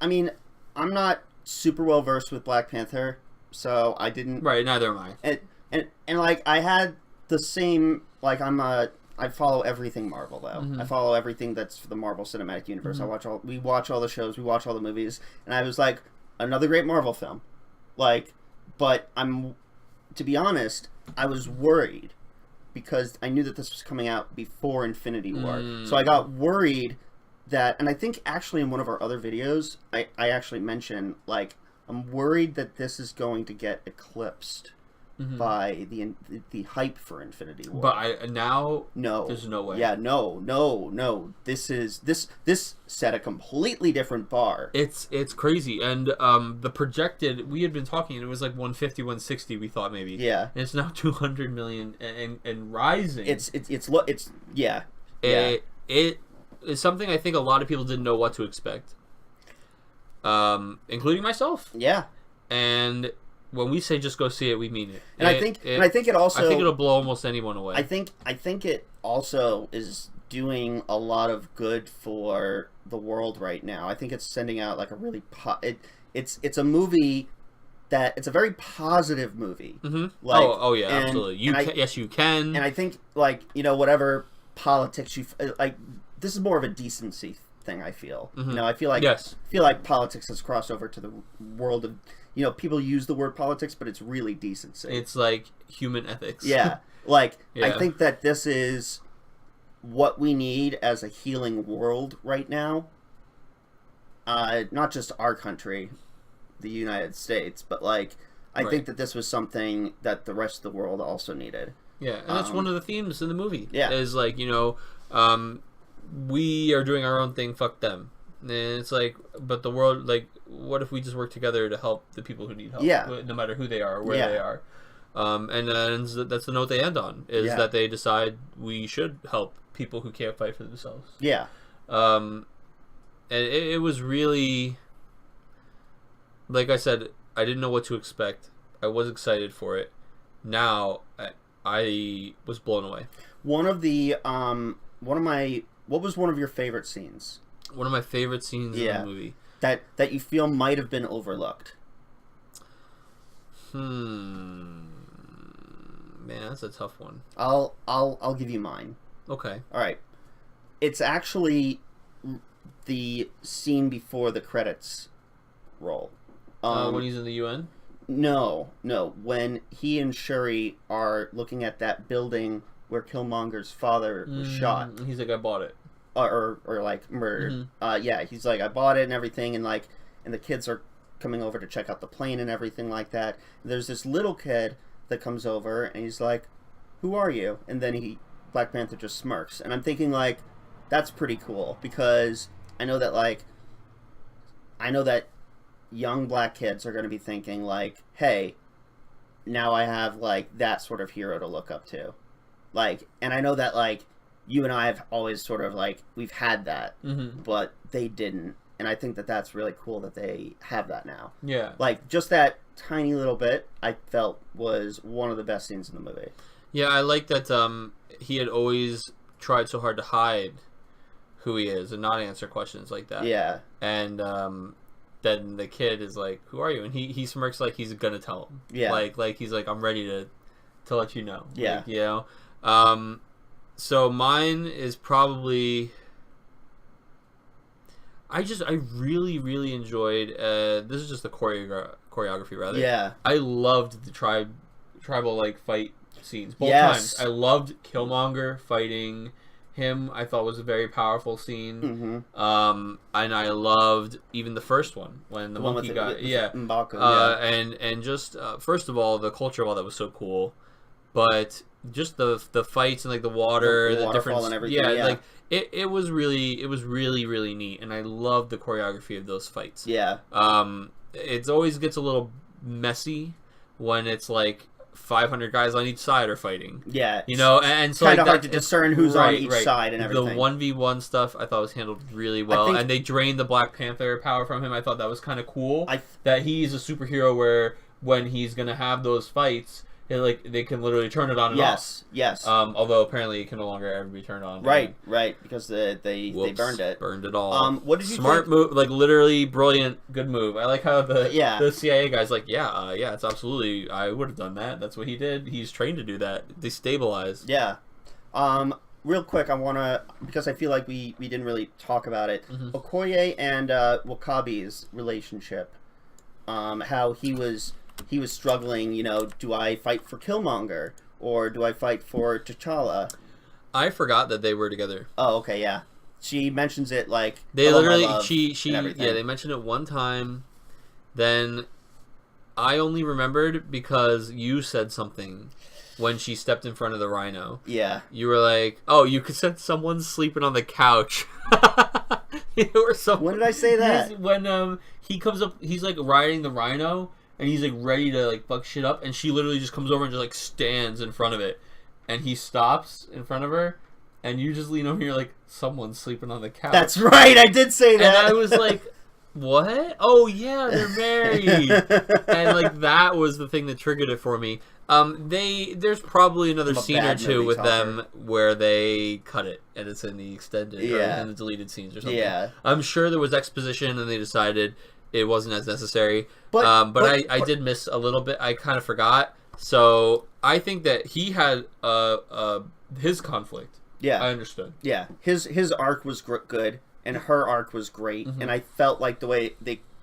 mean, I'm not super well versed with Black Panther, so I didn't. Right, neither am I. And like I had the same, like I follow everything Marvel though. I follow everything that's for the Marvel Cinematic Universe. We watch all the shows, we watch all the movies, and I was like, another great Marvel film. Like, but to be honest, I was worried because I knew that this was coming out before Infinity War. So I got worried that, and I think actually in one of our other videos, I actually mentioned, like, I'm worried that this is going to get eclipsed by the hype for Infinity War. But no, there's no way. Yeah, no. This set a completely different bar. It's crazy, and the projected, we had been talking, and it was like 150, 160. We thought maybe. Yeah. And it's now 200 million and rising. It is something I think a lot of people didn't know what to expect, including myself. Yeah. And when we say just go see it, we mean it. And I think it also. I think it'll blow almost anyone away. I think it also is doing a lot of good for the world right now. I think it's sending out like a really it's a movie that it's a very positive movie. Like, yeah, absolutely. Yes, you can. And I think like whatever politics you like, this is more of a decency thing. I feel I feel like politics has crossed over to the world of. People use the word politics, but it's really decency. It's like human ethics. Yeah. Like, I think that this is what we need as a healing world right now. Not just our country, the United States, but like, I think that this was something that the rest of the world also needed. Yeah, and that's one of the themes in the movie. Yeah. Is like, we are doing our own thing, fuck them. And it's like, but the world, like, what if we just work together to help the people who need help? Yeah. No matter who they are or where they are. And that's the note they end on, is that they decide we should help people who can't fight for themselves. Yeah. And it was really, like I said, I didn't know what to expect. I was excited for it. Now, I was blown away. What was one of your favorite scenes? One of my favorite scenes in the movie. That you feel might have been overlooked. Man, that's a tough one. I'll give you mine. Okay. All right. It's actually the scene before the credits roll. When he's in the UN? No. When he and Shuri are looking at that building where Killmonger's father was shot. He's like, I bought it. Or like murdered. He's like, I bought it and everything, and the kids are coming over to check out the plane and everything like that. There's this little kid that comes over and he's like, who are you? And then Black Panther just smirks. And I'm thinking, like, that's pretty cool, because I know that young black kids are going to be thinking, like, hey, now I have, like, that sort of hero to look up to. Like, and I know that, like, you and I have always sort of, like, we've had that, but they didn't. And I think that that's really cool that they have that now. Yeah. Like, just that tiny little bit, I felt was one of the best scenes in the movie. Yeah, I like that he had always tried so hard to hide who he is and not answer questions like that. Yeah. And then the kid is like, who are you? And he smirks like he's going to tell him. Yeah. Like he's like, I'm ready to let you know. Yeah. Like, so mine is probably... I really, really enjoyed... this is just the choreography, rather. Yeah. I loved the tribal, like, fight scenes. Both times. I loved Killmonger fighting him. I thought was a very powerful scene. And I loved even the first one, when the monkey guy... M'Baku, and just, first of all, the culture of all that was so cool. But just the fights and, like, the water, the different... and everything. Yeah, like... It was really, really neat, and I love the choreography of those fights. Yeah. It always gets a little messy when it's like 500 guys on each side are fighting. Yeah. And so kind of like hard to discern who's on each side and everything. The 1v1 stuff I thought was handled really well, and they drained the Black Panther power from him. I thought that was kind of cool. That he's a superhero where when he's gonna have those fights, they can literally turn it on and off. Yes. Although apparently it can no longer ever be turned on. Right, because they burned it. Burned it all. What did you Smart think? Move, like literally brilliant, good move. I like how the CIA guy's like, it's absolutely, I would have done that. That's what he did. He's trained to do that. Destabilize. Yeah. Real quick, I want to, because I feel like we didn't really talk about it. Okoye and W'Kabi's relationship. How he was struggling, do I fight for Killmonger or do I fight for T'Challa? I forgot that they were together. Oh, okay, yeah. She mentions it like they literally they mentioned it one time. Then I only remembered because you said something when she stepped in front of the rhino. Yeah. You were like, "Oh, you could sense someone sleeping on the couch." Or something. When did I say that? When he comes up, he's like riding the rhino. And he's like ready to like fuck shit up, and she literally just comes over and just like stands in front of it, and he stops in front of her, and you just lean over and you're like, someone's sleeping on the couch. That's right, I did say that. And I was like, what? Oh yeah, they're married. And like that was the thing that triggered it for me. There's probably another scene or two with them where they cut it and it's in the extended or in the deleted scenes or something. Yeah. I'm sure there was exposition and they decided it wasn't as necessary. But I did miss a little bit. I kind of forgot. So I think that he had his conflict. Yeah. I understood. Yeah. His arc was good and her arc was great. And I felt like the way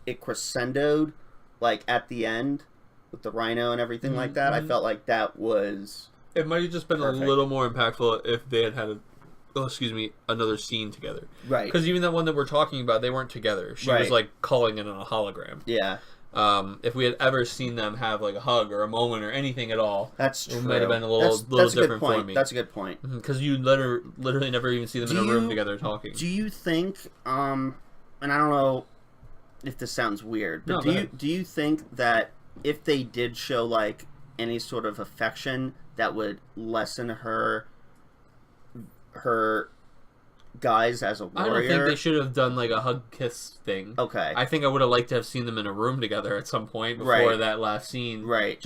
it crescendoed like at the end with the rhino and everything like that, I felt like that was... It might have just been perfect. A little more impactful if they had another scene together. Right. Because even that one that we're talking about, they weren't together. She was like calling it on a hologram. Yeah. If we had ever seen them have like a hug or a moment or anything at all, that's true. It might have been a little different for me. That's a good point. Because you literally never even see them in a room together talking. Do you think? And I don't know if this sounds weird, but do you think that if they did show like any sort of affection, that would lessen her guise as a warrior? I don't think they should have done like a hug kiss thing. Okay. I think I would have liked to have seen them in a room together at some point before that last scene. Right.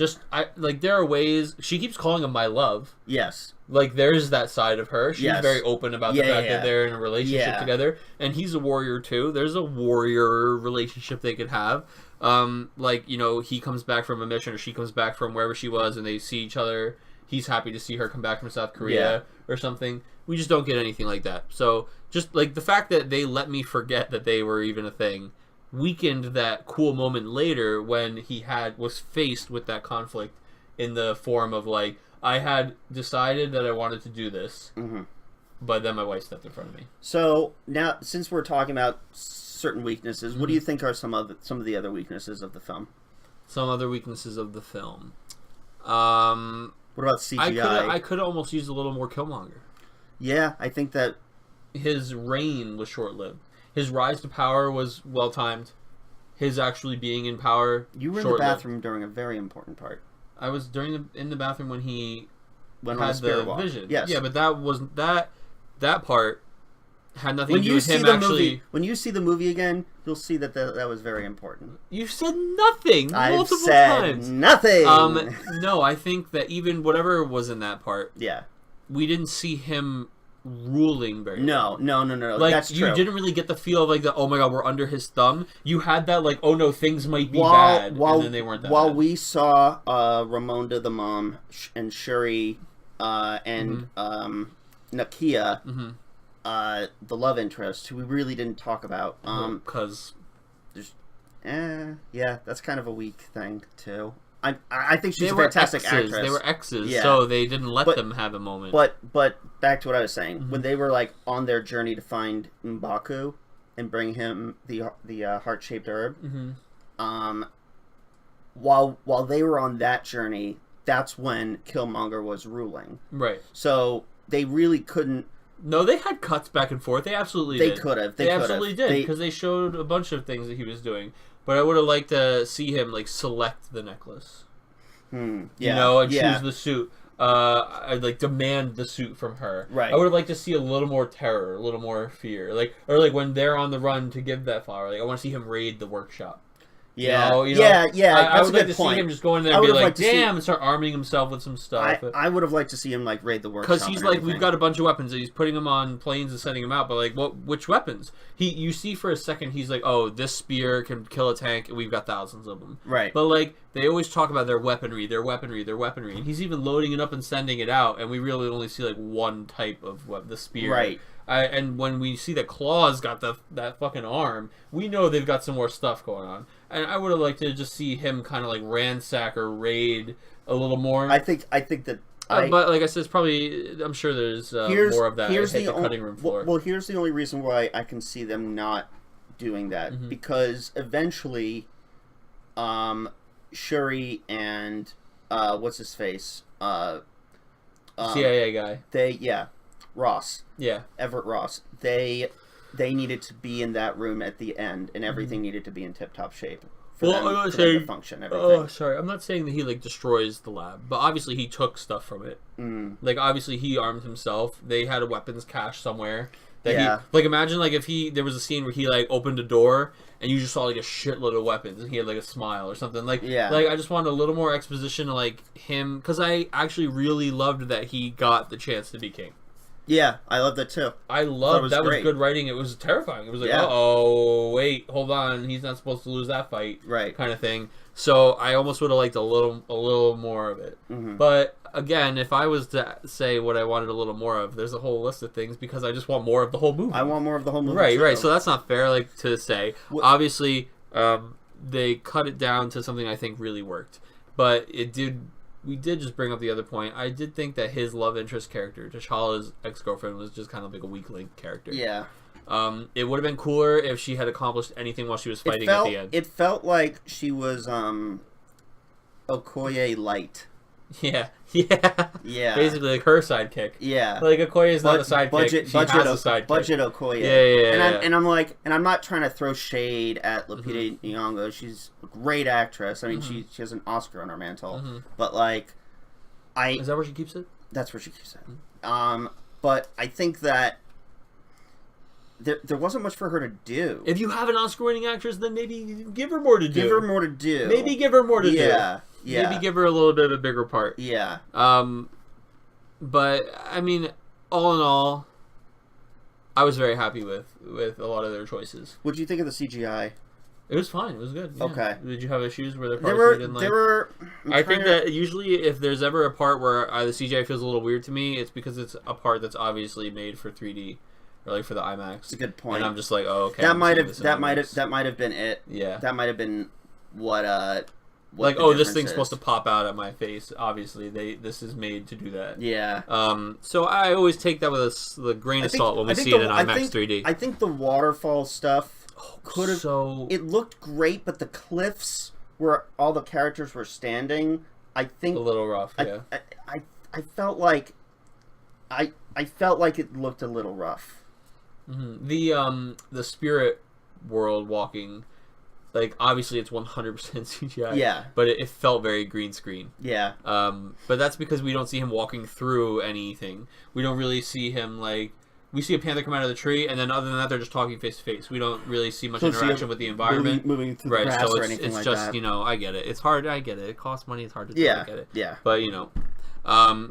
There are ways she keeps calling him my love. Yes. Like there's that side of her. She's very open about the fact that they're in a relationship together, and he's a warrior too. There's a warrior relationship they could have. He comes back from a mission or she comes back from wherever she was and they see each other. He's happy to see her come back from South Korea or something. We just don't get anything like that. So just like the fact that they let me forget that they were even a thing weakened that cool moment later when he was faced with that conflict in the form of like, I had decided that I wanted to do this, but then my wife stepped in front of me. So now, since we're talking about certain weaknesses, what do you think are some of the other weaknesses of the film? Some other weaknesses of the film. What about CGI? I could almost use a little more Killmonger. Yeah, I think that his reign was short-lived. His rise to power was well-timed. His actually being in power, you were in the bathroom during a very important part. I was in the bathroom when he went had on the the vision. Yes. Yeah, but that part had nothing to do with him when you see the movie again, you'll see that that was very important. You said nothing multiple times. Nothing. No, I think that even whatever was in that part, we didn't see him ruling very well. No. Like, that's true. You didn't really get the feel of like oh my god, we're under his thumb. You had that like, oh no, things might be bad, and then they weren't that bad. We saw Ramonda the mom and Shuri and Nakia, the love interest, who we really didn't talk about. Because there's that's kind of a weak thing too. I think she's a fantastic actress. They were exes, so they didn't let them have a moment. But back to what I was saying, when they were like on their journey to find M'Baku and bring him the heart-shaped herb, while they were on that journey, that's when Killmonger was ruling. Right. So they really couldn't. No, they had cuts back and forth. They absolutely did. They could have. They absolutely did, because they showed a bunch of things that he was doing. But I would have liked to see him like select the necklace, and choose the suit. I'd like demand the suit from her. Right. I would have liked to see a little more terror, a little more fear, or when they're on the run to give that flower. Like I want to see him raid the workshop. Yeah, I would like to see him just go in there and be like, damn, and start arming himself with some stuff. I would have liked to see him like raid the workshop. Because he's like, we've got a bunch of weapons, and he's putting them on planes and sending them out. But like, which weapons? You see for a second, he's like, oh, this spear can kill a tank, and we've got thousands of them. Right. But like, they always talk about their weaponry, and he's even loading it up and sending it out, and we really only see like one type of the spear. Right. And when we see that Claw's got that fucking arm, we know they've got some more stuff going on. And I would have liked to just see him kind of like ransack or raid a little more. I think that. But like I said, it's probably. I'm sure there's more of that. Here's the cutting room floor. Well, here's the only reason why I can see them not doing that, because eventually, Shuri and what's his face, CIA guy. Ross. Yeah. Everett Ross. They needed to be in that room at the end, and everything needed to be in tip-top shape for them to function. Everything. Oh, sorry. I'm not saying that he like destroys the lab, but obviously he took stuff from it. Like obviously he armed himself. They had a weapons cache somewhere. Imagine like if there was a scene where he like opened a door and you just saw like a shitload of weapons and he had like a smile or something. Like I just wanted a little more exposition of like him, because I actually really loved that he got the chance to be king. Yeah, I love that too. I love that was good writing. It was terrifying. It was like, oh wait, hold on, he's not supposed to lose that fight, right? Kind of thing. So I almost would have liked a little more of it. But again, if I was to say what I wanted a little more of, there's a whole list of things, because I just want more of the whole movie. I want more of the whole movie. Right. So that's not fair, like to say. Obviously, they cut it down to something I think really worked, but it did. We did just bring up the other point. I did think that his love interest character, T'Challa's ex-girlfriend, was just kind of like a weak link character. Yeah. It would have been cooler if she had accomplished anything while she was fighting at the end. It felt like she was Okoye light. Yeah. Basically, like her sidekick. Yeah. Like Okoye is not a sidekick. Budget She has a sidekick. Budget Okoye. Yeah. And I'm like, and I'm not trying to throw shade at Lupita Nyong'o. She's a great actress. I mean, she has an Oscar on her mantle. But like, is that where she keeps it? That's where she keeps it. But I think that there wasn't much for her to do. If you have an Oscar-winning actress, then maybe give her more to do. Give her more to do. Maybe give her more to do. Yeah. Maybe give her a little bit of a bigger part. Yeah. But I mean, all in all, I was very happy with a lot of their choices. What did you think of the CGI? It was fine. It was good. Yeah. Okay. Did you have issues where you didn't like? I think that usually if there's ever a part where the CGI feels a little weird to me, it's because it's a part that's obviously made for 3D or like for the IMAX. That's a good point. And I'm just like, oh, okay. That might have been it. Yeah. That might have been what like, oh, this thing's supposed to pop out at my face. Obviously, this is made to do that. Yeah. So I always take that with a grain of salt when we see it in IMAX 3D. I think the waterfall stuff could have. So it looked great, but the cliffs where all the characters were standing, I think a little rough. Yeah. I felt like I felt like it looked a little rough. The spirit world walking. Like, obviously, it's 100% CGI. Yeah. But it felt very green screen. Yeah. But that's because we don't see him walking through anything. We don't really see him, like... We see a panther come out of the tree, and then other than that, they're just talking face to face. We don't really see much interaction with the environment. Moving through the grass or anything like that. It's just, I get it. It's hard. I get it. It costs money. It's hard to do. I get it. Yeah. But,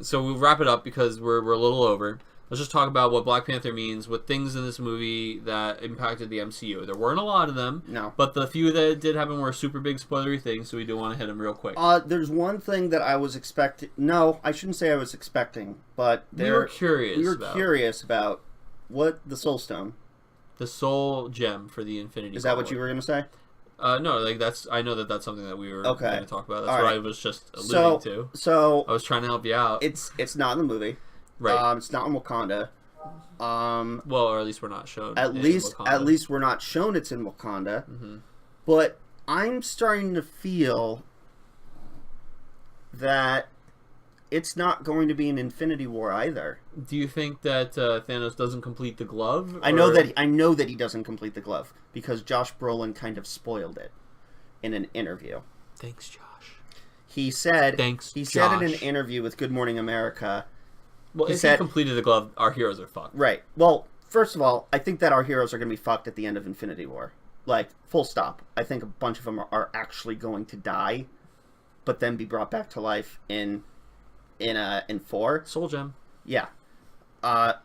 so we'll wrap it up because we're a little over. Let's just talk about what Black Panther means with things in this movie that impacted the MCU. There weren't a lot of them. No. But the few that did happen were super big spoilery things, so we do want to hit them real quick. There's one thing that I was expecting. No, I shouldn't say I was expecting, but we were curious about what the Soul Stone. The Soul Gem for the Infinity. Is that what you were going to say? No, like I know that's something that we were going to talk about. That's what I was just alluding to. So I was trying to help you out. It's not in the movie. Right. It's not in Wakanda. Well, or at least we're not shown. At least we're not shown it's in Wakanda. But I'm starting to feel that it's not going to be an Infinity War either. Do you think that Thanos doesn't complete the glove? I know that he doesn't complete the glove because Josh Brolin kind of spoiled it in an interview. Thanks, Josh. He said in an interview with Good Morning America. Well, if he completed the glove, our heroes are fucked. Right. Well, first of all, I think that our heroes are going to be fucked at the end of Infinity War. Like, full stop. I think a bunch of them are actually going to die, but then be brought back to life in 4. Soul Gem. Yeah. That's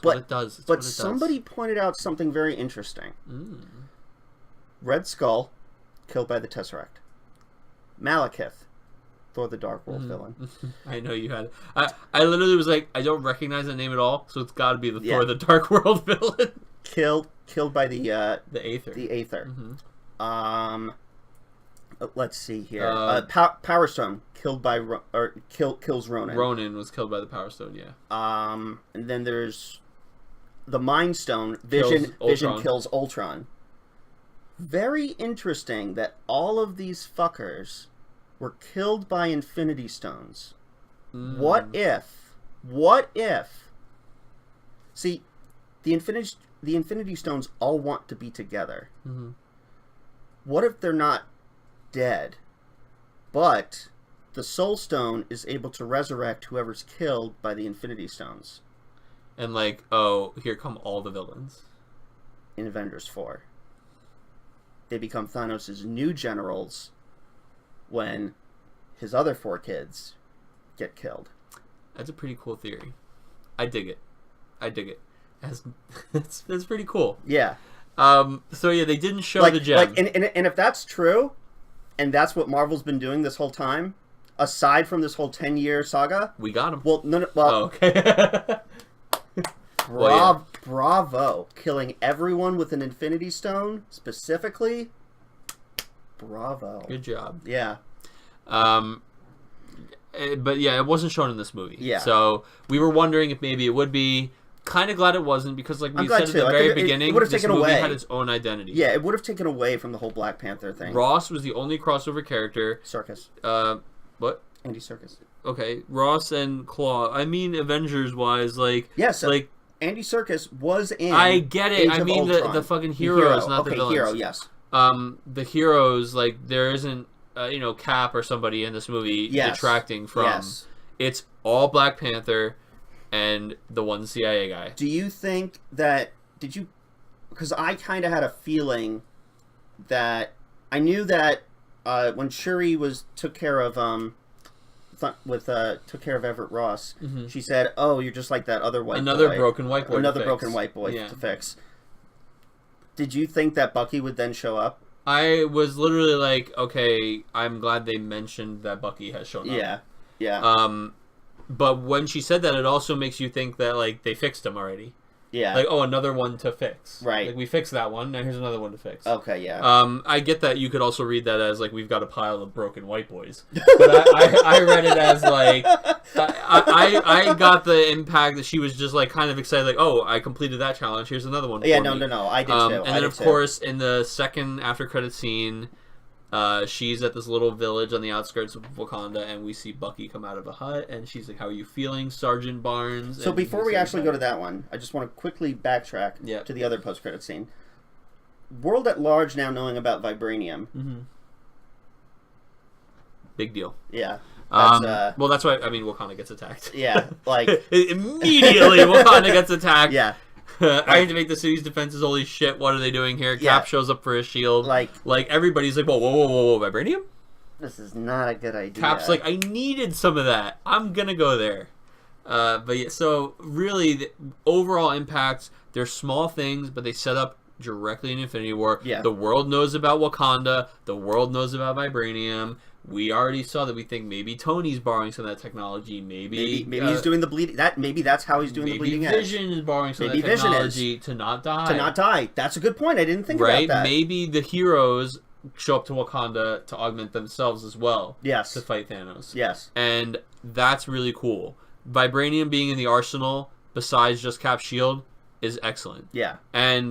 what it does. But somebody pointed out something very interesting. Red Skull, killed by the Tesseract. Malekith, Thor the Dark World villain. I know you had. I literally was like, I don't recognize that name at all, so it's got to be the Thor the Dark World villain. Killed by the Aether. The Aether. Let's see here. Power Stone killed by kills Ronan. Ronan was killed by the Power Stone. Yeah. And then there's the Mind Stone. Vision kills Ultron. Very interesting that all of these fuckers were killed by Infinity Stones. What if? See, the Infinity Stones all want to be together. What if they're not dead, but the Soul Stone is able to resurrect whoever's killed by the Infinity Stones? And like, oh, here come all the villains. In Avengers 4. They become Thanos' new generals when his other 4 kids get killed. That's a pretty cool theory. I dig it. That's pretty cool. Yeah. So yeah, they didn't show the gem. And if that's true, and that's what Marvel's been doing this whole time, aside from this whole 10-year saga, we got him. Well, no. Well, oh, okay. Bravo, killing everyone with an Infinity Stone specifically. Bravo. Good job. Yeah. But yeah, it wasn't shown in this movie. Yeah. So we were wondering if maybe it would be. kind of glad it wasn't because, like we I'm glad said at too. the I very think beginning, it would have this taken movie away. had its own identity. Yeah, it would have taken away from the whole Black Panther thing. Ross was the only crossover character. Circus. What? Andy Serkis. Okay, Ross and Claw. I mean, Avengers-wise, like... Yes, like... Andy Serkis was in... I get it. Age I of mean, Ultron. the fucking heroes, not the villains. Hero, yes. The heroes, like, there isn't, Cap or somebody in this movie detracting from... Yes. It's all Black Panther and the one CIA guy. Do you think that... Did you... Because I kind of had a feeling that... I knew that when Shuri took care of Everett Ross, she said, "Oh, you're just like that other white boy. Broken white boy. Another broken white boy to fix." Did you think that Bucky would then show up? I was literally like, okay, I'm glad they mentioned that Bucky has shown up. Yeah. But when she said that, it also makes you think that like they fixed him already. Yeah. Like, oh, another one to fix. Right. Like, we fixed that one, now here's another one to fix. Okay, yeah. I get that you could also read that as, like, we've got a pile of broken white boys. But I read it as, like, I got the impact that she was just, like, kind of excited, like, oh, I completed that challenge, here's another one Yeah, for me. no, I did too. And then, of course, in the second after-credit scene... she's at this little village on the outskirts of Wakanda, and we see Bucky come out of a hut, and she's like, "How are you feeling, Sergeant Barnes?" So before we actually go to that one, I just want to quickly backtrack to the other post-credit scene. World at large now knowing about vibranium. Big deal. Yeah. Well, that's why, I mean, Wakanda gets attacked. Yeah, like... Immediately, Wakanda gets attacked. Yeah. I need to make the city's defenses. Holy shit! What are they doing here? Cap shows up for his shield. Like everybody's like, whoa, vibranium? This is not a good idea. Cap's like, I needed some of that. I'm gonna go there. But yeah, so really, the overall impacts. They're small things, but they set up directly in Infinity War. Yeah. The world knows about Wakanda. The world knows about vibranium. We already saw that we think maybe Tony's borrowing some of that technology. Maybe he's doing the bleeding. Maybe that's how he's doing the bleeding edge. Maybe Vision is borrowing some of that technology to not die. To not die. That's a good point. I didn't think about that. Maybe the heroes show up to Wakanda to augment themselves as well. Yes. To fight Thanos. Yes. And that's really cool. Vibranium being in the arsenal, besides just Cap's shield, is excellent. Yeah. And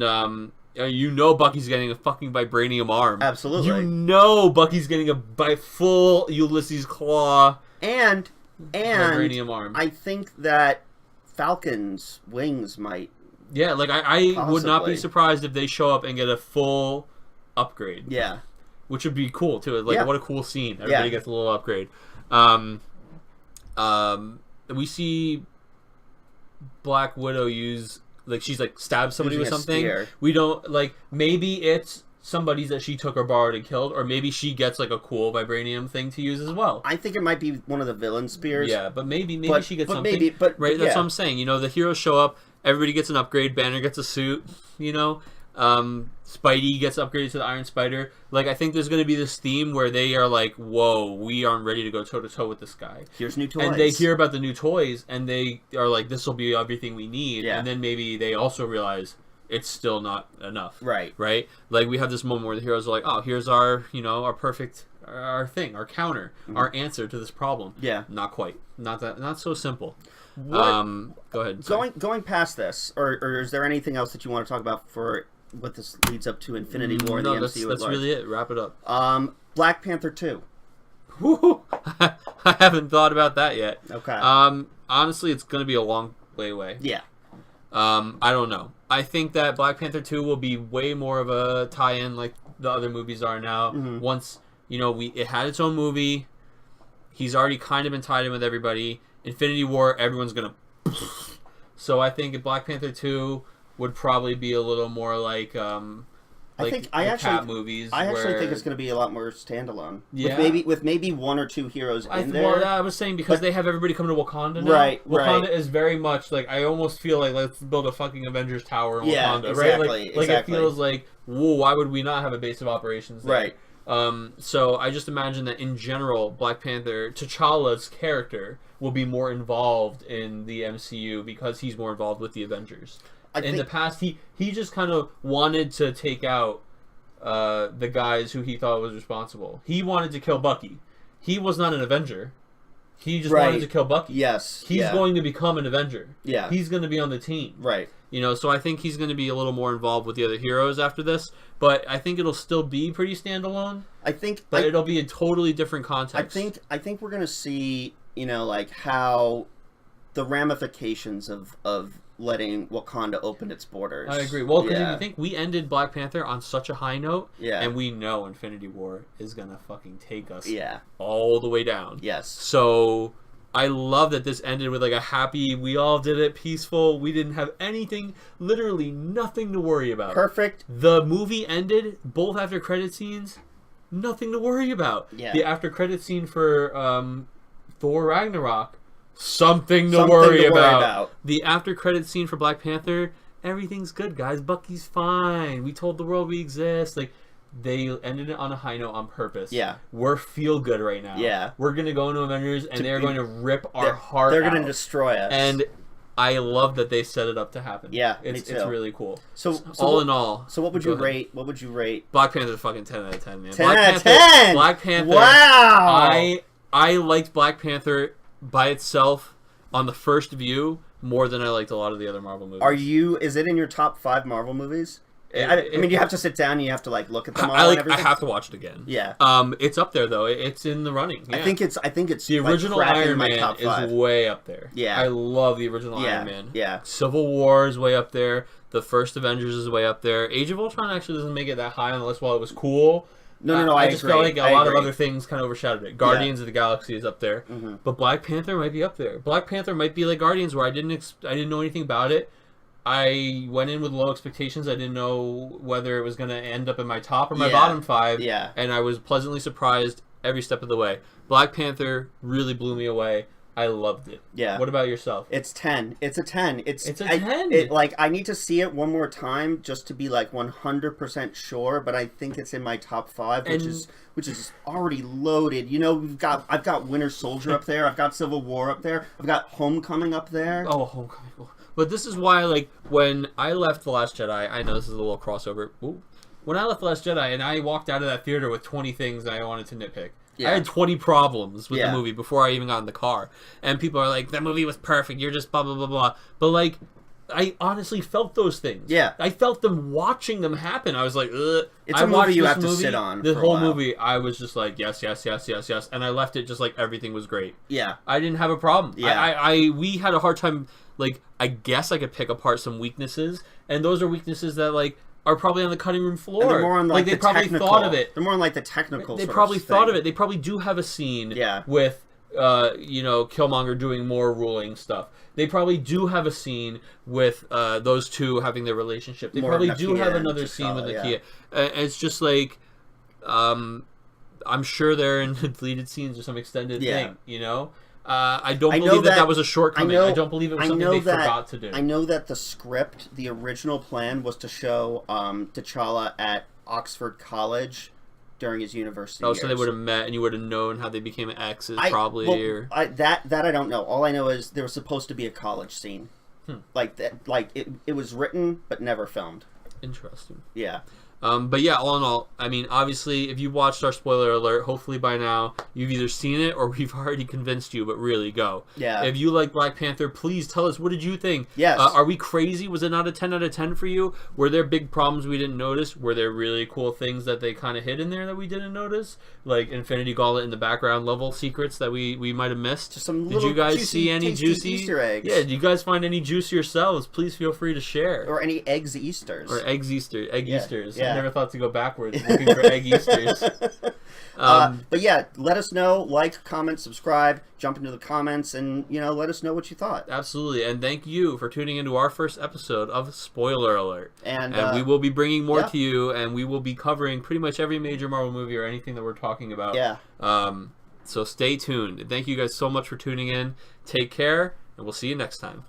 Bucky's getting a fucking vibranium arm. Absolutely. Bucky's getting a full Ulysses claw and vibranium arm. I think that Falcon's wings might. Yeah, like I would not be surprised if they show up and get a full upgrade. Yeah. Which would be cool too. Like what a cool scene. Everybody gets a little upgrade. We see Black Widow use. Like, she's, like, stabbed somebody with something. We don't, like, maybe it's somebody's that she took or borrowed and killed, or maybe she gets, like, a cool vibranium thing to use as well. I think it might be one of the villain spears. Yeah, but maybe she gets something. Right, that's what I'm saying. The heroes show up, everybody gets an upgrade, Banner gets a suit, Spidey gets upgraded to the Iron Spider. Like, I think there's going to be this theme where they are like, whoa, we aren't ready to go toe-to-toe with this guy. Here's new toys. And they hear about the new toys, and they are like, this will be everything we need. Yeah. And then maybe they also realize it's still not enough. Right. Right? Like, we have this moment where the heroes are like, oh, here's our, our perfect, our thing, our counter, our answer to this problem. Yeah. Not quite. Not so simple. Go ahead. Going past this, or is there anything else that you want to talk about for what this leads up to Infinity War in the MCU? That's really it. Wrap it up. Black Panther 2. I haven't thought about that yet. Okay. Honestly, it's going to be a long way away. Yeah. I don't know. I think that Black Panther 2 will be way more of a tie-in like the other movies are now. Once, it had its own movie. He's already kind of been tied in with everybody. Infinity War, everyone's going to... So I think Black Panther 2 would probably be a little more like Cat movies. I actually think it's going to be a lot more standalone. Yeah. With maybe one or two heroes in there. Well, I was saying because they have everybody coming to Wakanda now. Right. Wakanda is very much like, I almost feel like let's build a fucking Avengers Tower in Wakanda. Exactly, right? Like it feels like, whoa, why would we not have a base of operations there? Right. So I just imagine that in general, Black Panther, T'Challa's character will be more involved in the MCU because he's more involved with the Avengers. In the past, he just kind of wanted to take out the guys who he thought was responsible. He wanted to kill Bucky. He was not an Avenger. He just wanted to kill Bucky. Yes. He's going to become an Avenger. Yeah. He's going to be on the team. Right. You know, so I think he's going to be a little more involved with the other heroes after this. But I think it'll still be pretty standalone. But it'll be a totally different context. I think we're going to see, you know, like how the ramifications of letting Wakanda open its borders. I agree. Well, because you think we ended Black Panther on such a high note, and we know Infinity War is gonna fucking take us all the way down. Yes. So I love that this ended with like a happy, we all did it, peaceful. We didn't have anything, literally nothing to worry about. Perfect. The movie ended, both after credit scenes, nothing to worry about. Yeah. The after credit scene for Thor Ragnarok, something to worry about. The after credit scene for Black Panther, everything's good, guys. Bucky's fine. We told the world we exist. Like, they ended it on a high note on purpose. Yeah. We're feel good right now. Yeah. We're going to go into Avengers, and they're going to rip our heart out. They're going to destroy us. And I love that they set it up to happen. Yeah, it's really cool. So all in all, so what would you rate? What would you rate? Black Panther's fucking 10 out of 10, man. 10 out of 10. Black Panther. Wow. I liked Black Panther by itself on the first view more than I liked a lot of the other Marvel movies. Is it in your top 5 Marvel movies? I mean, you have to sit down and you have to like look at them all. I have to watch it again. Yeah. It's up there though. It's in the running. Yeah. I think it's the original like Iron Man is way up there. Yeah. I love the original Iron Man. Yeah. Civil War is way up there. The first Avengers is way up there. Age of Ultron actually doesn't make it that high on the list while it was cool. No, I just felt like a lot of other things kind of overshadowed it. Guardians of the Galaxy is up there, but Black Panther might be up there. Black Panther might be like Guardians, where I didn't know anything about it. I went in with low expectations. I didn't know whether it was going to end up in my top or my bottom 5. Yeah, and I was pleasantly surprised every step of the way. Black Panther really blew me away. I loved it. Yeah. What about yourself? It's 10. It's a 10. It's a 10. I need to see it one more time just to be like 100% sure, but I think it's in my top 5, which is already loaded. You know, I've got Winter Soldier up there. I've got Civil War up there. I've got Homecoming up there. Oh, Homecoming. But this is why, like, when I left The Last Jedi, I know this is a little crossover. Ooh. When I left The Last Jedi and I walked out of that theater with 20 things I wanted to nitpick. Yeah. I had 20 problems with the movie before I even got in the car. And people are like, that movie was perfect. You're just blah, blah, blah, blah. But, like, I honestly felt those things. Yeah. I felt them watching them happen. I was like, ugh. It's a movie you have to sit on. The whole movie, I was just like, yes, yes, yes, yes, yes. And I left it just like everything was great. Yeah. I didn't have a problem. Yeah. We had a hard time, like, I guess I could pick apart some weaknesses. And those are weaknesses that, like, are probably on the cutting room floor. And they're more on like they probably thought of it. They're more on like the technical. They probably thought of it. They probably do have a scene with Killmonger doing more ruling stuff. They probably do have a scene with those two having their relationship. They probably do have another scene with Nakia. It's just like I'm sure they're in deleted scenes or some extended thing. You know. I don't believe that was a shortcoming. I don't believe it was something they forgot to do. I know that the script, the original plan, was to show T'Challa at Oxford College during his university years. So they would have met, and you would have known how they became exes, probably. That I don't know. All I know is there was supposed to be a college scene, like that. Like it was written but never filmed. Interesting. Yeah. But yeah, all in all, I mean, obviously, if you've watched our spoiler alert, hopefully by now you've either seen it or we've already convinced you, but really go. Yeah. If you like Black Panther, please tell us, what did you think? Yes. Are we crazy? Was it not a 10 out of 10 for you? Were there big problems we didn't notice? Were there really cool things that they kind of hid in there that we didn't notice? Like Infinity Gauntlet in the background level secrets that we might have missed? Just some did you guys see any juicy Easter eggs? Yeah, did you guys find any juice yourselves? Please feel free to share. Or any eggs Easters. Or egg Easters. Yeah. I never thought to go backwards looking for egg Easters. But yeah, let us know, like, comment, subscribe, jump into the comments, and let us know what you thought. Absolutely, and thank you for tuning into our first episode of Spoiler Alert. And we will be bringing more to you, and we will be covering pretty much every major Marvel movie or anything that we're talking about. Yeah. So stay tuned. Thank you guys so much for tuning in. Take care, and we'll see you next time.